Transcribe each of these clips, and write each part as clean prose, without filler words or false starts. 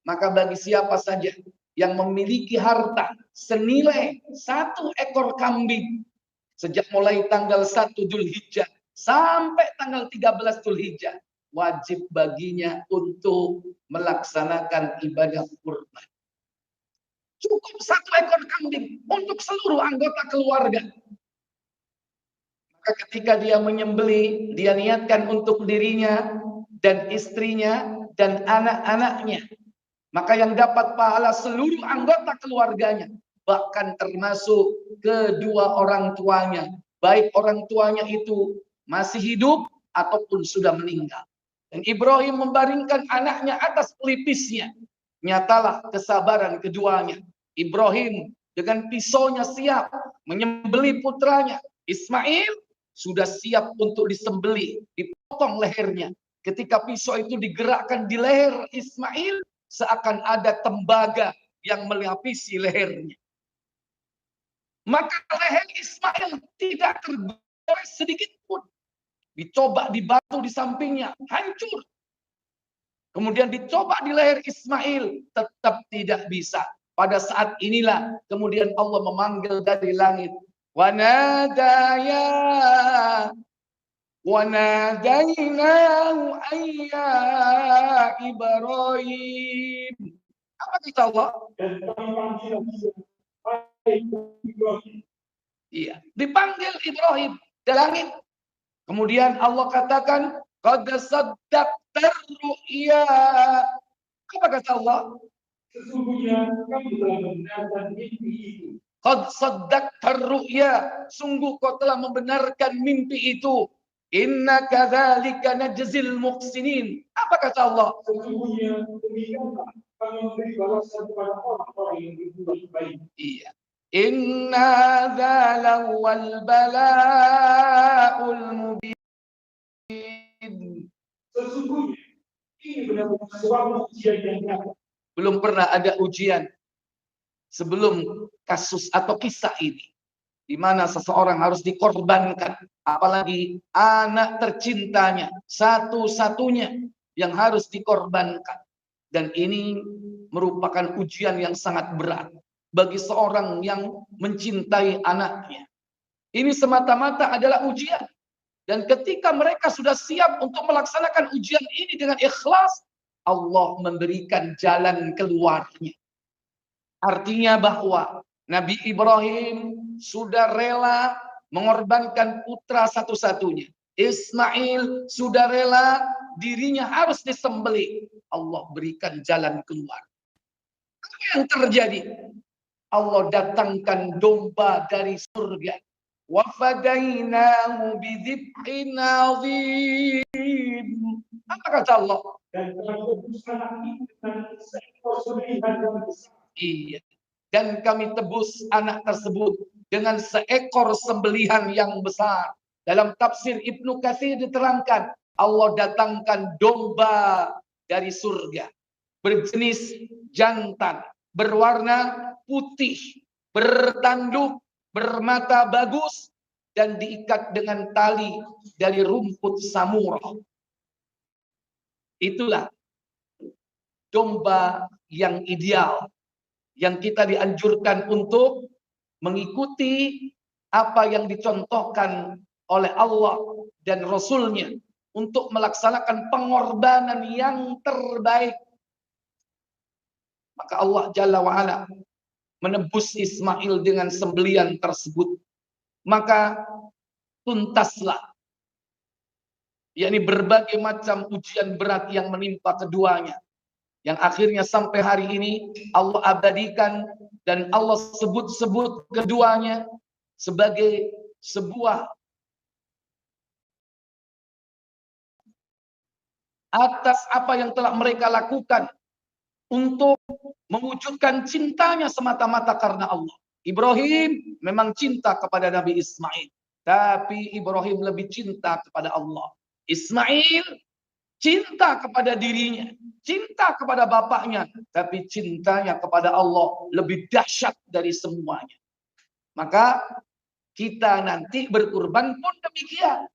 Maka bagi siapa saja yang memiliki harta senilai 1 ekor kambing sejak mulai tanggal 1 Dzulhijjah sampai tanggal 13 Dzulhijjah, wajib baginya untuk melaksanakan ibadah kurban. Cukup 1 ekor kambing untuk seluruh anggota keluarga. Maka ketika dia menyembelih, dia niatkan untuk dirinya dan istrinya dan anak-anaknya. Maka yang dapat pahala seluruh anggota keluarganya, bahkan termasuk kedua orang tuanya, baik orang tuanya itu masih hidup ataupun sudah meninggal. Dan Ibrahim membaringkan anaknya atas pelipisnya. Nyatalah kesabaran keduanya. Ibrahim dengan pisaunya siap menyembelih putranya. Ismail sudah siap untuk disembelih, dipotong lehernya. Ketika pisau itu digerakkan di leher Ismail, seakan ada tembaga yang melapisi lehernya. Maka leher Ismail tidak tergores sedikit pun. Dicoba di batu di sampingnya, hancur. Kemudian dicoba di leher Ismail, tetap tidak bisa. Pada saat inilah kemudian Allah memanggil dari langit. Wanadainahu ayya Ibrahim. Apa kata Allah? Iya, dipanggil Ibrahim dari langit. Kemudian Allah katakan, qad saddaqtar ru'ya. Apa kata Allah? Sesungguhnya kamu telah membenarkan mimpi itu. Qad saddaqtar ru'ya. Sungguh kau telah membenarkan mimpi itu. Inna kadzalika najzil muhsinin. Apa kata Allah? Sesungguhnya demikianlah kami memberi balasan kepada orang-orang yang berbuat baik. Iya. Inna dzalawal bala'ul mubin. Sesungguhnya ini benar-benar suatu ujian yang nyata. Belum pernah ada ujian sebelum kasus atau kisah ini, di mana seseorang harus dikorbankan, apalagi anak tercintanya, satu-satunya yang harus dikorbankan. Dan ini merupakan ujian yang sangat berat bagi seorang yang mencintai anaknya. Ini semata-mata adalah ujian. Dan ketika mereka sudah siap untuk melaksanakan ujian ini dengan ikhlas, Allah memberikan jalan keluarnya. Artinya bahwa Nabi Ibrahim sudah rela mengorbankan putra satu-satunya. Ismail sudah rela dirinya harus disembelih. Allah berikan jalan keluar. Apa yang terjadi? Allah datangkan domba dari surga. Wa fadainahu bidzibhin adzim. Apa kata Allah? Dan iya. Dan kami tebus anak tersebut dengan seekor sembelihan yang besar. Dalam tafsir Ibnu Katsir diterangkan, Allah datangkan domba dari surga, berjenis jantan, berwarna putih, bertanduk, bermata bagus, dan diikat dengan tali dari rumput samura. Itulah domba yang ideal, yang kita dianjurkan untuk mengikuti apa yang dicontohkan oleh Allah dan Rasul-Nya untuk melaksanakan pengorbanan yang terbaik. Maka Allah Jalla wa'ala menebus Ismail dengan sembelian tersebut. Maka tuntaslah, yakni berbagai macam ujian berat yang menimpa keduanya, yang akhirnya sampai hari ini Allah abadikan dan Allah sebut-sebut keduanya sebagai sebuah atas apa yang telah mereka lakukan untuk mewujudkan cintanya semata-mata karena Allah. Ibrahim memang cinta kepada Nabi Ismail, tapi Ibrahim lebih cinta kepada Allah. Ismail cinta kepada dirinya, cinta kepada bapaknya, tapi cintanya kepada Allah lebih dahsyat dari semuanya. Maka kita nanti berkurban pun demikian.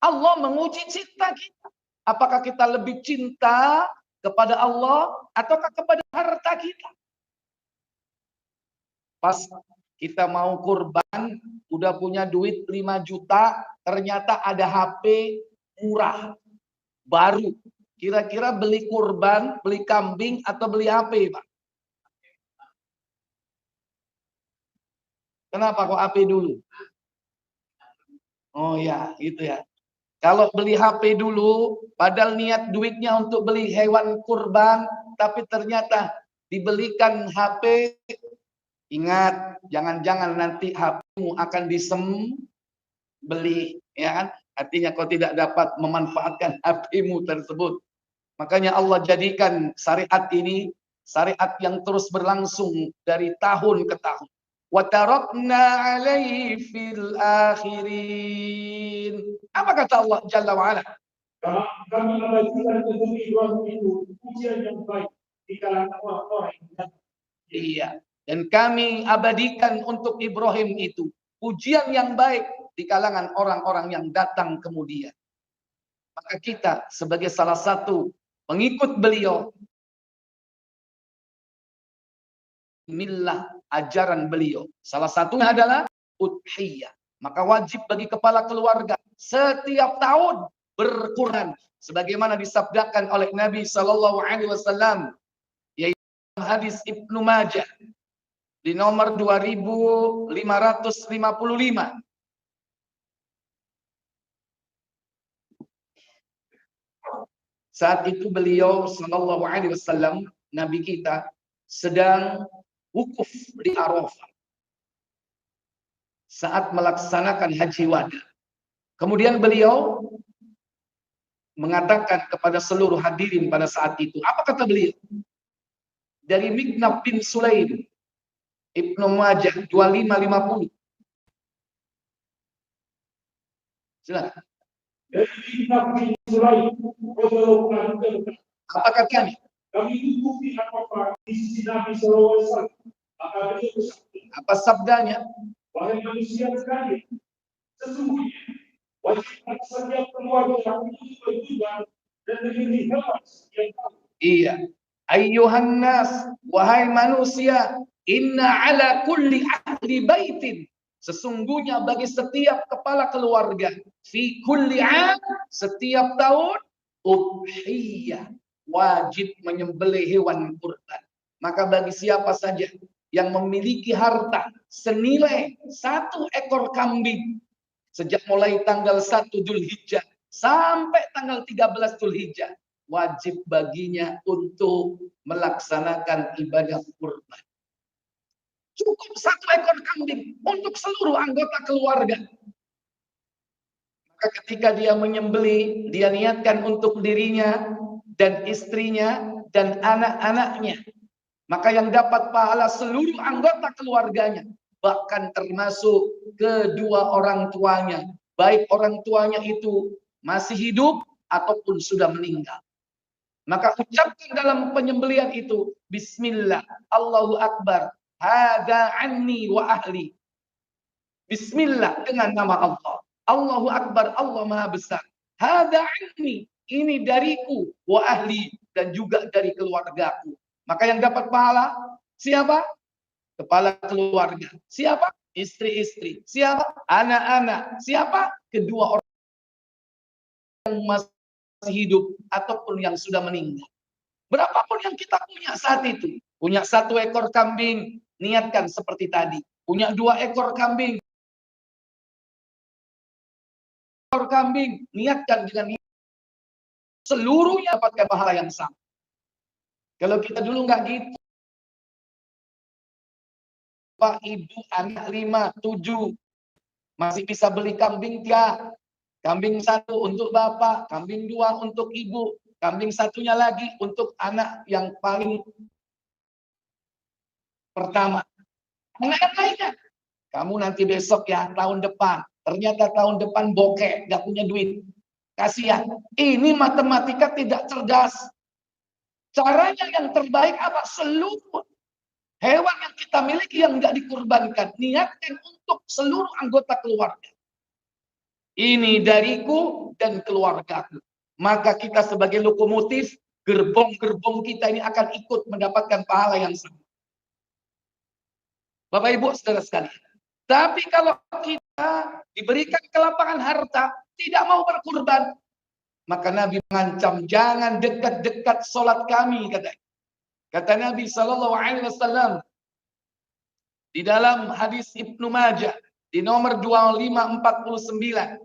Allah menguji cinta kita. Apakah kita lebih cinta kepada Allah ataukah kepada harta kita? Pas kita mau kurban, udah punya duit 5 juta, ternyata ada HP murah, baru. Kira-kira beli kurban, beli kambing, atau beli HP, Pak? Kenapa kok HP dulu? Oh ya, gitu ya. Kalau beli HP dulu, padahal niat duitnya untuk beli hewan kurban, tapi ternyata dibelikan HP. Ingat, jangan-jangan nanti HP-mu akan disembeli, ya kan? Artinya kau tidak dapat memanfaatkan HP-mu tersebut. Makanya Allah jadikan syariat ini syariat yang terus berlangsung dari tahun ke tahun. Wa tarakna 'alaihi fil akhirin. Apa kata Allah Jalla wa Ala? Kami abadikan untuk Ibrahim itu ujian yang baik di kalangan orang-orang yang iya. Dan kami abadikan untuk Ibrahim itu pujian yang baik di kalangan orang-orang yang datang kemudian. Maka kita sebagai salah satu pengikut beliau, millah ajaran beliau, salah satunya adalah udhiyah. Maka wajib bagi kepala keluarga setiap tahun berkurban, sebagaimana disabdakan oleh Nabi Shallallahu Alaihi Wasallam, yaitu hadis Ibnu Majah di nomor 2555. Saat itu beliau Shallallahu Alaihi Wasallam, Nabi kita, sedang wukuf di Arafah saat melaksanakan haji wada. Kemudian beliau mengatakan kepada seluruh hadirin pada saat itu, apa kata beliau? Dari Miknab bin Sulaim, Ibnu Majah 2550. Silakan. Apa katanya? Kami duduk di Arafah di sisi Nabi SAW. Apa sabdanya? Wahai manusia sekalian, sesungguhnya wajib setiap keluarga untuk berjuang dan menjadi hewan yang tahu. Iya. Ayyuhan nas, wahai manusia, inna ala kulli ahli baitin, sesungguhnya bagi setiap kepala keluarga, fi kulli am, setiap tahun, udhiyah, wajib menyembelih hewan kurban. Maka bagi siapa saja yang memiliki harta senilai 1 ekor kambing sejak mulai tanggal 1 Dzulhijjah sampai tanggal 13 Dzulhijjah, wajib baginya untuk melaksanakan ibadah kurban. Cukup 1 ekor kambing untuk seluruh anggota keluarga. Maka ketika dia menyembelih, dia niatkan untuk dirinya dan istrinya dan anak-anaknya. Maka yang dapat pahala seluruh anggota keluarganya, bahkan termasuk kedua orang tuanya, baik orang tuanya itu masih hidup ataupun sudah meninggal. Maka ucapkan dalam penyembelihan itu, Bismillah, Allahu Akbar, hada anni wa ahli. Bismillah, dengan nama Allah. Allahu Akbar, Allah Maha Besar. Hada anni, ini dariku, wa ahli, dan juga dari keluargaku. Maka yang dapat pahala siapa? Kepala keluarga. Siapa? Istri-istri. Siapa? Anak-anak. Siapa? Kedua orang yang masih hidup ataupun yang sudah meninggal. Berapapun yang kita punya saat itu. Punya 1 ekor kambing, niatkan seperti tadi. Punya 2 ekor kambing. Ekor kambing, niatkan dengan seluruhnya dapatkan pahala yang sama. Kalau kita dulu nggak gitu, Pak, Ibu, anak 5, 7, masih bisa beli kambing 3. Kambing 1 untuk bapak, kambing 2 untuk ibu, kambing satunya lagi untuk anak yang paling pertama. Anak lainnya, kamu nanti besok ya, tahun depan. Ternyata tahun depan bokeh, nggak punya duit. Kasihan. Ini matematika tidak cerdas. Caranya yang terbaik apa? Seluruh hewan yang kita miliki yang nggak dikurbankan, niatkan untuk seluruh anggota keluarga. Ini dariku dan keluargaku. Maka kita sebagai lokomotif gerbong-gerbong kita ini akan ikut mendapatkan pahala yang sama. Bapak Ibu saudara sekalian. Tapi kalau kita diberikan kelapangan harta, tidak mau berkurban, maka Nabi mengancam, jangan dekat-dekat sholat kami, katanya. Kata Nabi Shallallahu Alaihi Wasallam di dalam hadis Ibnu Majah di nomor 2549.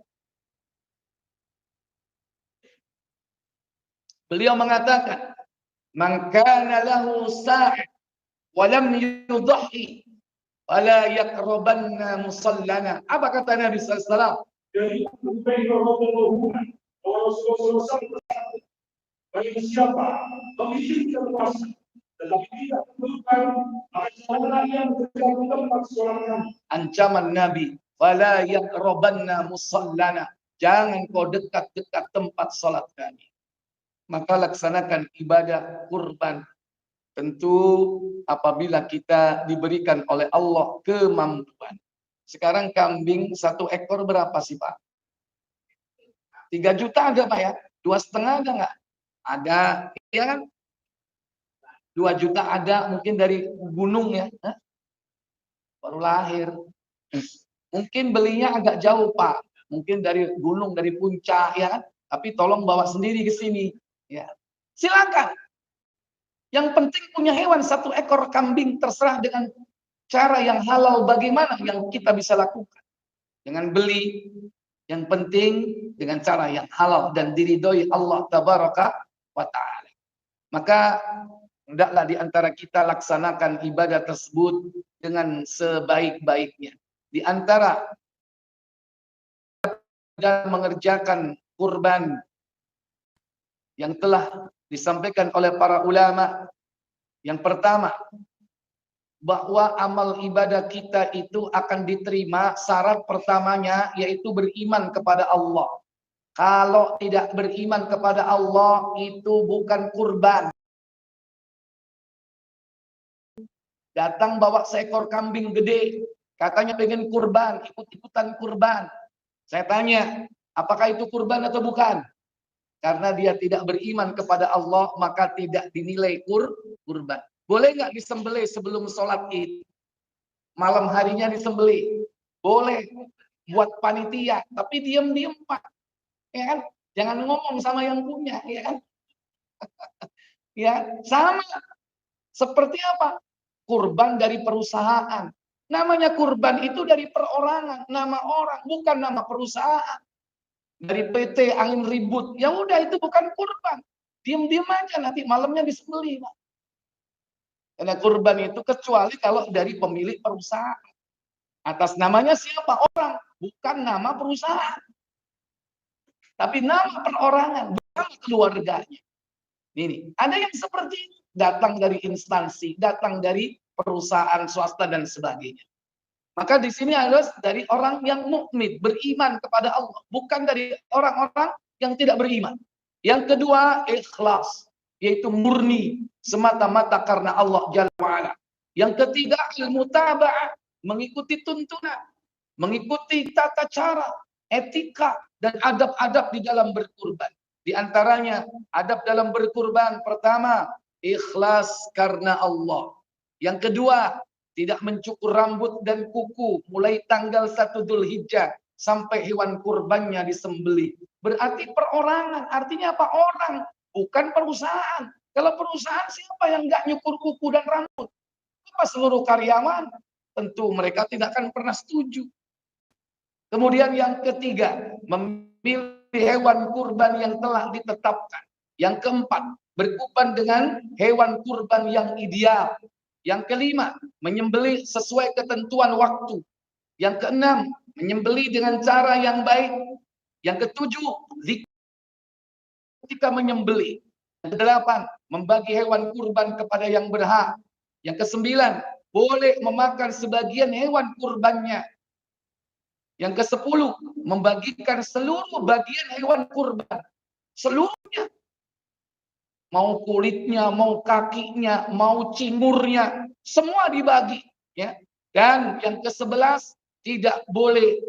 Beliau mengatakan, "Man kana lahu sa'i wa lam yudhi wala yaqrabanna musallana." Apa kata Nabi sallallahu alaihi wasallam? Jadi bagi siapa mengizinkan puasa tetapi tidak menunjukkan orang yang berada di tempat sholat kami. Ancaman Nabi, wala yaqrabanna musallana. Jangan kau dekat-dekat tempat sholat kami. Maka laksanakan ibadah kurban. Tentu apabila kita diberikan oleh Allah kemampuan. Sekarang kambing 1 ekor berapa sih Pak? 3 juta ada Pak ya? 2,5 ada nggak? Ada, ya kan? 2 juta ada mungkin dari gunung ya. Hah? Baru lahir. Mungkin belinya agak jauh Pak. Mungkin dari gunung, dari puncak ya kan? Tapi tolong bawa sendiri ke sini. Ya, silakan. Yang penting punya hewan 1 ekor kambing, terserah dengan cara yang halal bagaimana yang kita bisa lakukan. Dengan beli, yang penting dengan cara yang halal dan diridhoi Allah tabaraka wa ta'ala. Maka hendaklah di antara kita laksanakan ibadah tersebut dengan sebaik-baiknya. Di antara dan mengerjakan kurban yang telah disampaikan oleh para ulama. Yang pertama, bahwa amal ibadah kita itu akan diterima, syarat pertamanya yaitu beriman kepada Allah. Kalau tidak beriman kepada Allah, itu bukan kurban. Datang bawa seekor kambing gede, katanya pengen kurban, ikut-ikutan kurban. Saya tanya, apakah itu kurban atau bukan? Karena dia tidak beriman kepada Allah, maka tidak dinilai kurban. Boleh nggak disembelih sebelum sholat Id? Malam harinya disembelih. Boleh buat panitia, tapi diam-diam Pak. Ya kan? Jangan ngomong sama yang punya, ya kan? Ya, sama. Seperti apa? Kurban dari perusahaan. Namanya kurban itu dari perorangan, nama orang, bukan nama perusahaan. Dari PT angin ribut, ya udah itu bukan kurban. Diam-diam aja nanti malamnya disembelih, Pak. Karena kurban itu kecuali kalau dari pemilik perusahaan. Atas namanya siapa? Orang, bukan nama perusahaan. Tapi nama perorangan, bukan keluarganya. Ini, ada yang seperti ini, datang dari instansi, datang dari perusahaan swasta dan sebagainya. Maka di sini harus dari orang yang mukmin, beriman kepada Allah, bukan dari orang-orang yang tidak beriman. Yang kedua, ikhlas, yaitu murni semata-mata karena Allah Jalla wa'ala. Yang ketiga, al-mutaba'ah, mengikuti tuntunan, mengikuti tata cara, etika, dan adab-adab di dalam berkurban. Di antaranya, adab dalam berkurban, pertama, ikhlas karena Allah. Yang kedua, tidak mencukur rambut dan kuku mulai tanggal 1 Dzulhijjah sampai hewan kurbannya disembelih. Berarti perorangan, artinya apa? Orang, bukan perusahaan. Kalau perusahaan siapa yang nggak nyukur kuku dan rambut? Apa seluruh karyawan? Tentu mereka tidak akan pernah setuju. Kemudian yang ketiga, memilih hewan kurban yang telah ditetapkan. Yang keempat, berkurban dengan hewan kurban yang ideal. Yang kelima, menyembelih sesuai ketentuan waktu. Yang keenam, menyembelih dengan cara yang baik. Yang ketujuh, zikir ketika menyembelih. Yang kedelapan, membagi hewan kurban kepada yang berhak. Yang kesembilan, boleh memakan sebagian hewan kurbannya. Yang kesepuluh, membagikan seluruh bagian hewan kurban. Seluruhnya. Mau kulitnya, mau kakinya, mau cingurnya, semua dibagi. Ya. Dan yang ke-11, tidak boleh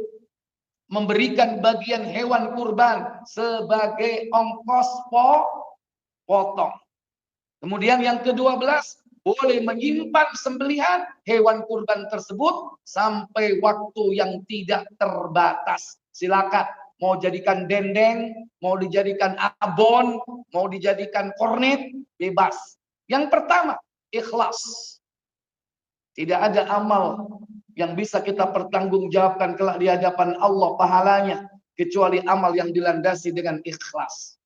memberikan bagian hewan kurban sebagai ongkos potong. Kemudian yang ke-12, boleh menyimpan sembelihan hewan kurban tersebut sampai waktu yang tidak terbatas. Silakan, mau jadikan dendeng, mau dijadikan abon, mau dijadikan kornet, bebas. Yang pertama, ikhlas. Tidak ada amal yang bisa kita pertanggungjawabkan kelak di hadapan Allah pahalanya kecuali amal yang dilandasi dengan ikhlas.